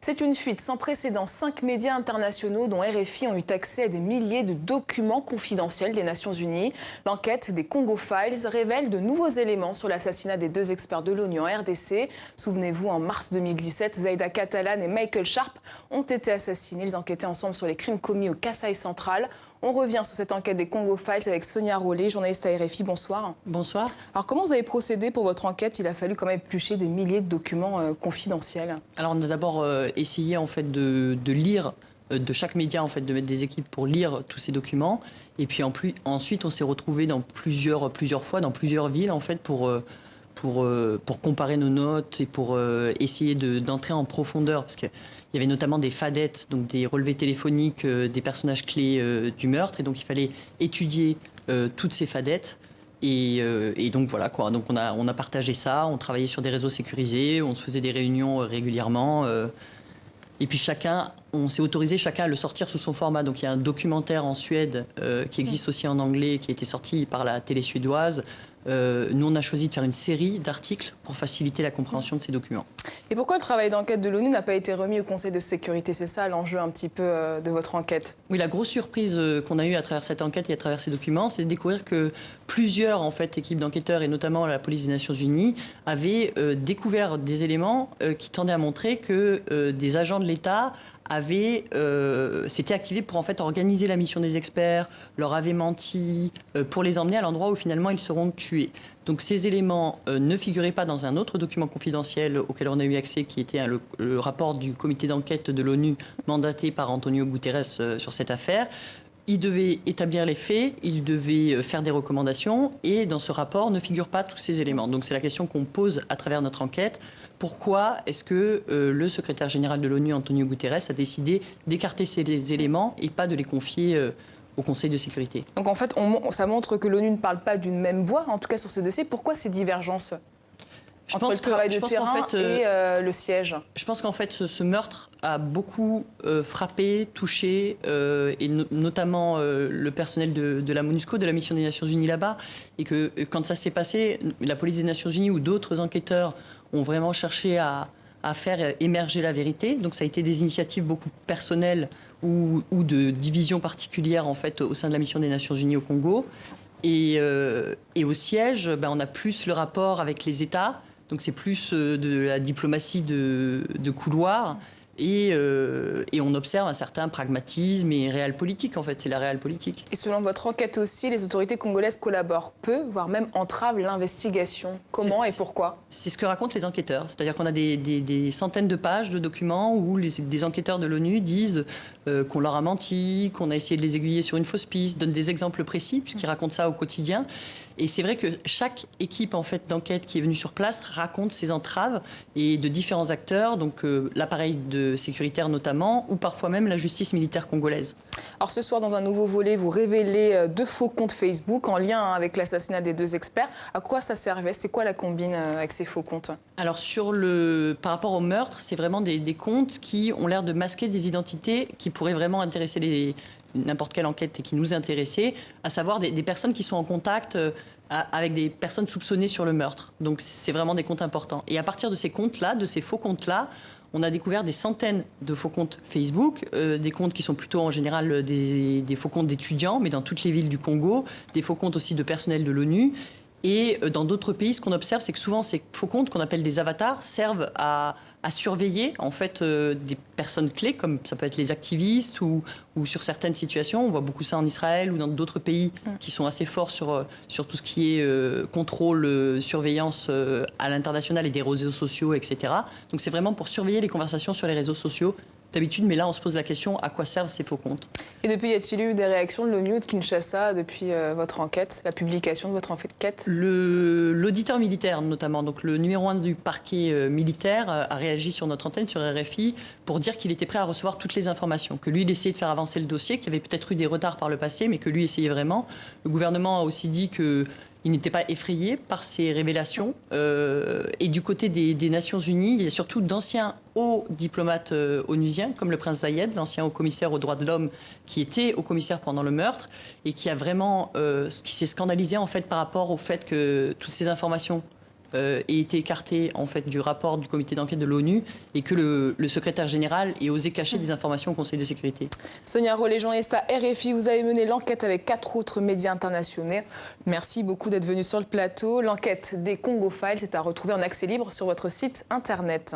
C'est une fuite sans précédent. 5 médias internationaux, dont RFI, ont eu accès à des milliers de documents confidentiels des Nations Unies. L'enquête des Congo Files révèle de nouveaux éléments sur l'assassinat des 2 experts de l'ONU en RDC. Souvenez-vous, en mars 2017, Zaïda Catalan et Michael Sharp ont été assassinés. Ils enquêtaient ensemble sur les crimes commis au Kasaï central. On revient sur cette enquête des Congo Files avec Sonia Rollet, journaliste à RFI. Bonsoir. Bonsoir. Alors, comment vous avez procédé pour votre enquête? Il a fallu quand même éplucher des milliers de documents confidentiels. Alors, on a d'abord essayé en fait de lire de chaque média, en fait, de mettre des équipes pour lire tous ces documents. Et puis ensuite, on s'est retrouvé dans plusieurs fois dans plusieurs villes en fait pour comparer nos notes et pour essayer d'entrer en profondeur, parce qu'il y avait notamment des fadettes, donc des relevés téléphoniques des personnages clés du meurtre, et donc il fallait étudier toutes ces fadettes. Et donc voilà quoi. Donc on a partagé ça, on travaillait sur des réseaux sécurisés, on se faisait des réunions régulièrement. Et puis on s'est autorisé chacun à le sortir sous son format. Donc il y a un documentaire en Suède qui existe aussi en anglais, qui a été sorti par la télé suédoise. Nous, on a choisi de faire une série d'articles pour faciliter la compréhension de ces documents. Et pourquoi le travail d'enquête de l'ONU n'a pas été remis au Conseil de sécurité? C'est ça l'enjeu un petit peu de votre enquête? Oui, la grosse surprise qu'on a eue à travers cette enquête et à travers ces documents, c'est de découvrir que plusieurs équipes d'enquêteurs, et notamment la police des Nations Unies, avaient découvert des éléments qui tendaient à montrer que des agents de l'État s'étaient activés pour en fait organiser la mission des experts, leur avaient menti pour les emmener à l'endroit où finalement ils seront tués. Donc ces éléments ne figuraient pas dans un autre document confidentiel auquel on a eu accès, qui était le rapport du comité d'enquête de l'ONU mandaté par Antonio Guterres sur cette affaire. Il devait établir les faits, il devait faire des recommandations, et dans ce rapport ne figurent pas tous ces éléments. Donc c'est la question qu'on pose à travers notre enquête. Pourquoi est-ce que le secrétaire général de l'ONU, Antonio Guterres, a décidé d'écarter ces éléments et pas de les confier au Conseil de sécurité? Donc en fait, ça montre que l'ONU ne parle pas d'une même voix, en tout cas sur ce dossier. Pourquoi ces divergences entre le travail de terrain et le siège? Je pense qu'en fait, ce meurtre a beaucoup frappé, touché, et notamment le personnel de la MONUSCO, de la mission des Nations Unies là-bas. Et que quand ça s'est passé, la police des Nations Unies ou d'autres enquêteurs ont vraiment cherché à faire émerger la vérité. Donc ça a été des initiatives beaucoup personnelles ou de divisions particulières en fait, au sein de la mission des Nations Unies au Congo. Et au siège, on a plus le rapport avec les États. Donc c'est plus de la diplomatie de couloir. Et on observe un certain pragmatisme et réel politique, en fait. C'est la réelle politique. Et selon votre enquête aussi, les autorités congolaises collaborent peu, voire même entravent l'investigation. Comment et pourquoi? C'est ce que racontent les enquêteurs. C'est-à-dire qu'on a des centaines de pages de documents où des enquêteurs de l'ONU disent qu'on leur a menti, qu'on a essayé de les aiguiller sur une fausse piste, donnent des exemples précis, puisqu'ils racontent ça au quotidien. Et c'est vrai que chaque équipe en fait, d'enquête qui est venue sur place raconte ses entraves et de différents acteurs, donc l'appareil sécuritaire notamment, ou parfois même la justice militaire congolaise. Alors ce soir, dans un nouveau volet, vous révélez 2 faux comptes Facebook en lien avec l'assassinat des 2 experts. À quoi ça servait? C'est quoi la combine avec ces faux comptes? Alors par rapport au meurtre, c'est vraiment des comptes qui ont l'air de masquer des identités qui pourraient vraiment intéresser n'importe quelle enquête et qui nous intéressait, à savoir des personnes qui sont en contact avec des personnes soupçonnées sur le meurtre. Donc c'est vraiment des comptes importants. Et à partir de ces comptes-là, de ces faux comptes-là, on a découvert des centaines de faux comptes Facebook, des comptes qui sont plutôt en général des faux comptes d'étudiants, mais dans toutes les villes du Congo, des faux comptes aussi de personnel de l'ONU. Et dans d'autres pays, ce qu'on observe, c'est que souvent ces faux comptes qu'on appelle des avatars servent à surveiller en fait des personnes clés, comme ça peut être les activistes ou sur certaines situations. On voit beaucoup ça en Israël ou dans d'autres pays qui sont assez forts sur tout ce qui est contrôle, surveillance à l'international et des réseaux sociaux, etc. Donc c'est vraiment pour surveiller les conversations sur les réseaux sociaux d'habitude, mais là on se pose la question, à quoi servent ces faux comptes? Et depuis, y a-t-il eu des réactions de l'ONU ou de Kinshasa depuis votre enquête, la publication de votre enquête? L'auditeur militaire notamment, donc le numéro 1 du parquet militaire a réagi sur notre antenne, sur RFI, pour dire qu'il était prêt à recevoir toutes les informations, que lui il essayait de faire avancer le dossier, qu'il y avait peut-être eu des retards par le passé, mais que lui essayait vraiment. Le gouvernement a aussi dit que il n'était pas effrayé par ces révélations. Et du côté des Nations Unies, il y a surtout d'anciens hauts diplomates onusiens, comme le prince Zayed, l'ancien haut-commissaire aux droits de l'homme, qui était haut-commissaire pendant le meurtre, et qui a vraiment, qui s'est scandalisé en fait par rapport au fait que toutes ces informations ait été écarté en fait du rapport du comité d'enquête de l'ONU et que le secrétaire général ait osé cacher des informations au Conseil de sécurité. Sonia Rollet-Jean-Esta, RFI, vous avez mené l'enquête avec 4 autres médias internationaux. Merci beaucoup d'être venu sur le plateau. L'enquête des Congo Files est à retrouver en accès libre sur votre site internet.